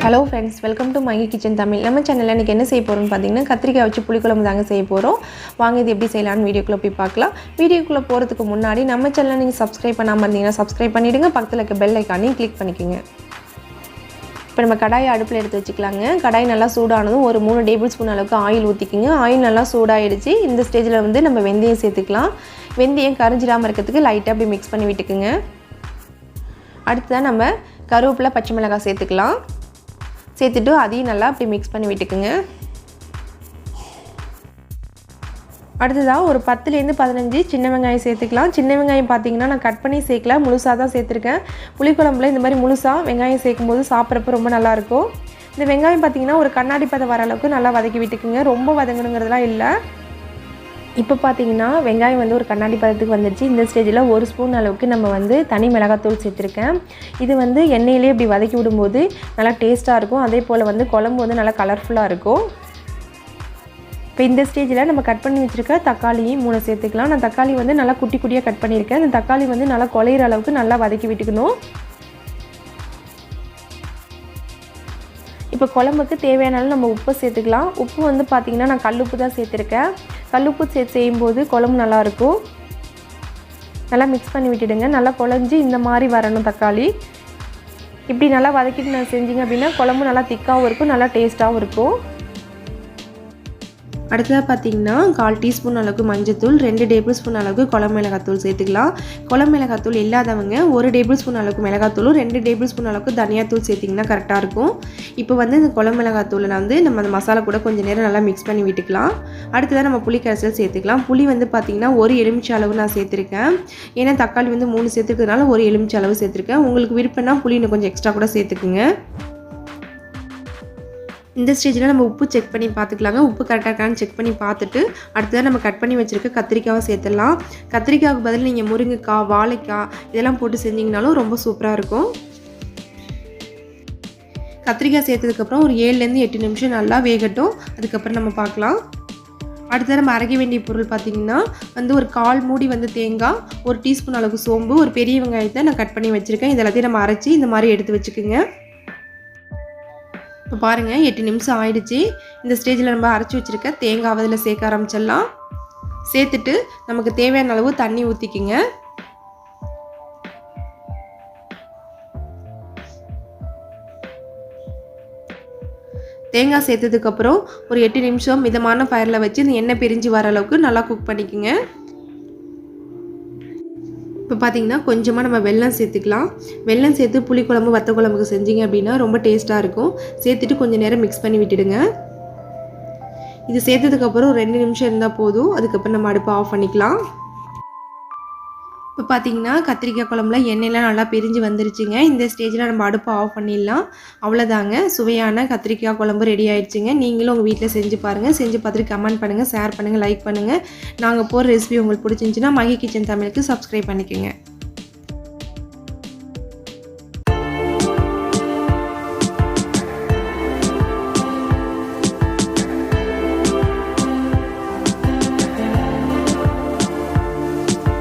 Hello friends, welcome to mahikitchentamil. நம்ம சேனல்ல இன்னைக்கு என்ன செய்ய போறோம்னு பாத்தீங்கன்னா கத்திரிக்காய் வச்சு புளி குழம்பு தாங்க செய்ய போறோம். வாங்க இது எப்படி செய்யலாம்னு வீடியோக்குள்ள போய் பார்க்கலாம். வீடியோக்குள்ள போறதுக்கு முன்னாடி நம்ம சேனலை நீங்க Subscribe பண்ணாம இருந்தீங்கன்னா Subscribe பண்ணிடுங்க. பக்கத்துல இருக்க பெல் ஐகானையும் கிளிக் பண்ணிக்கங்க. இப்போ நம்ம கடாயை அடுப்புல எடுத்து வச்சுக்கலாங்க. கடாய் நல்லா சூடானதும் ஒரு 3 டேபிள்ஸ்பூன் அளவுக்கு ஆயில் ஊத்திக்கங்க. ஆயில் நல்லா சூடாயிடுச்சு. இந்த ஸ்டேஜ்ல வந்து நம்ம வெந்தயம் சேர்த்துக்கலாம். வெந்தயம் கரிஞ்சிராம இருக்கிறதுக்கு லைட்டா அப்படி mix பண்ணி விட்டுக்குங்க. அடுத்து நம்ம கருவேப்பிலை பச்சை மிளகாய் சேர்த்துக்கலாம். சேர்த்துட்டு அதையும் நல்லா அப்படி mix பண்ணி விட்டுக்குங்க. அடுத்ததா ஒரு 10 ல 15 சின்ன வெங்காயம் சேர்த்துக்கலாம். சின்ன வெங்காயம் பாத்தீங்கன்னா நான் கட் பண்ணி சேர்க்கல, முழுசா தான் சேர்த்திருக்கேன். புளிக்குழம்புல இந்த மாதிரி முழுசா வெங்காயம் சேர்க்கும்போது சாப்பிறப்ப ரொம்ப நல்லா இருக்கும். இந்த வெங்காயம் பாத்தீங்கன்னா ஒரு கண்ணாடி பதம் வர அளவுக்கு நல்லா வதக்கி விட்டுக்குங்க. ரொம்ப வதங்கணும்ங்கறதெல்லாம் இல்ல. இப்போ பாத்தீங்கன்னா வெங்காயம் வந்து ஒரு கண்ணாடி பதத்துக்கு வந்துருச்சு. இந்த ஸ்டேஜ்ல 1 ஸ்பூன் அளவுக்கு நம்ம வந்து தனி மிளகாய் தூள் சேர்த்திருக்கேன். இது வந்து எண்ணெயிலே இப்படி வதக்கி விடும்போது நல்லா டேஸ்டா இருக்கும். அதே போல வந்து குழம்பு வந்து நல்லா கலர்ஃபுல்லா இருக்கும். இப்போ இந்த ஸ்டேஜ்ல நம்ம கட் பண்ணி வச்சிருக்க தக்காளி 3 சேர்த்துக்கலாம். நான் தக்காளி வந்து நல்லா குட்டி குட்டியா கட் பண்ணியிருக்கேன். இந்த தக்காளி வந்து நல்லா குழையிற அளவுக்கு நல்லா வதக்கி விட்டுக்கணும். இப்போ குழம்புக்கு தேவையான அளவு நம்ம உப்பு சேர்த்துக்கலாம். உப்பு வந்து பாத்தீங்கன்னா நான் கல்லுப்பு தான் சேர்த்திருக்கேன். கல்லுப்பு சேர்த்து செய்யும்போது குழம்பு நல்லா இருக்கும். நல்லா mix பண்ணி விட்டுடுங்க. நல்லா குழஞ்சி இந்த மாதிரி வரணும் தக்காளி. இப்படி நல்லா வதக்கிட்டு நான் செஞ்சீங்க அப்படினா குழம்பு நல்லா திக்காவும் இருக்கும், நல்லா டேஸ்டாவும் இருக்கும். அடுத்ததா பாத்தீங்கன்னா 1/4 டீஸ்பூன் அளவுக்கு மஞ்சள்தூள், 2 டேபிள்ஸ்பூன் அளவுக்கு குழம்பு மிளகாய் தூள் சேர்த்துக்கலாம். குழம்பு மிளகாய் தூள் இல்லாதவங்க 1 டேபிள்ஸ்பூன் அளவுக்கு மிளகாய் தூள், 2 டேபிள்ஸ்பூன் அளவுக்கு தனியா தூள் சேர்த்தீங்கன்னா கரெக்ட்டா இருக்கும். இப்போ வந்து இந்த குழம்பு மிளகாய் தூளை வந்து நம்ம அந்த மசாலா கூட கொஞ்ச நேரம் நல்லா mix பண்ணி விட்டுக்கலாம். அடுத்ததா நம்ம புளி கரைசல் சேர்த்துக்கலாம். புளி வந்து பாத்தீங்கன்னா 1 எலுமிச்சை அளவு நான் சேர்த்திருக்கேன். ஏன்னா தக்காளி வந்து 3 சேர்த்துக்கிறதுனால 1 எலுமிச்சை அளவு சேர்த்திருக்கேன். உங்களுக்கு விருப்பம்னா புளி இன்னும் கொஞ்சம் எக்ஸ்ட்ரா கூட சேர்த்துக்குங்க. இந்த ஸ்டேஜ்ல நம்ம உப்பு செக் பண்ணி பார்த்துக்கலாங்க. உப்பு கரெக்ட்டா இருக்கான்னு செக் பண்ணி பார்த்துட்டு அடுத்ததா நம்ம கட் பண்ணி வச்சிருக்க கத்திரிக்காவை சேர்த்தலாம். கத்திரிக்காய்க்கு பதிலா நீங்க முருங்கைக்காய், வாழைக்காய் இதெல்லாம் போட்டு செஞ்சீங்கனாலும் ரொம்ப சூப்பரா இருக்கும். கத்திரிக்காய் சேர்த்ததுக்கு அப்புறம் ஒரு 7 ல 8 நிமிஷம் நல்லா வேகட்டும். அதுக்கு அப்புறம் நம்ம பார்க்கலாம். அடுத்து நம்ம அரைக்க வேண்டிய பொருள் பாத்தீங்கன்னா வந்து ஒரு 1/4 மூடி வந்து தேங்காய், 1 டீஸ்பூன் அளவுக்கு சோம்பு, ஒரு பெரிய வெங்காயத்தை நான் கட் பண்ணி வச்சிருக்கேன். இதெல்லாம் நம்ம அரைச்சி இந்த மாதிரி எடுத்து வச்சுக்குங்க. இப்போ பாருங்க 8 நிமிஷம் ஆயிடுச்சு. இந்த ஸ்டேஜ்ல நம்ம அரைச்சு வச்சிருக்க தேங்காய் அதில சேர்க்க ஆரம்பிச்சிடலாம். சேர்த்துட்டு நமக்கு தேவையான அளவு தண்ணி ஊத்திக்கங்க. தேங்காய் சேர்த்ததுக்கு அப்புறம் ஒரு 8 நிமிஷம் மிதமான ஃபயர்ல வச்சு இந்த எண்ணெய் பிரிஞ்சு வர அளவுக்கு நல்லா குக் பண்ணிக்கங்க. இப்போ பாத்தீங்கன்னா கொஞ்சமா நம்ம வெல்லம் சேர்த்துக்கலாம். வெல்லம் சேர்த்து புளி குழம்பு வத்த குழம்புக்கு செஞ்சீங்க அப்படினா ரொம்ப டேஸ்டா இருக்கும். சேர்த்துட்டு கொஞ்ச நேரம் mix பண்ணி விட்டுடுங்க. இது சேர்த்ததுக்கு அப்புறம் 2 நிமிஷம் இருந்தா போதும். அதுக்கு அப்புறம் நம்ம அடுப்பை ஆஃப் பண்ணிக்கலாம். இப்போ பாத்தீங்கன்னா கத்திரிக்காய் குழம்புல எண்ணெய்லாம் நல்லா பிரிஞ்சு வந்துருச்சுங்க. இந்த ஸ்டேஜ்ல நம்ம அடுப்பை ஆஃப் பண்ணிடலாம். அவ்வளவுதாங்க, சுவையான கத்திரிக்காய் குழம்பு ரெடி ஆயிடுச்சுங்க. நீங்களும் உங்க வீட்ல செஞ்சு பாருங்க. செஞ்சு பார்த்துட்டு கமெண்ட் பண்ணுங்க, ஷேர் பண்ணுங்க, லைக் பண்ணுங்க. நாங்க போற ரெசிபி உங்களுக்கு பிடிச்சிருந்துச்சுனா மகி கிச்சன் தமிழுக்கு Subscribe பண்ணிக்கங்க.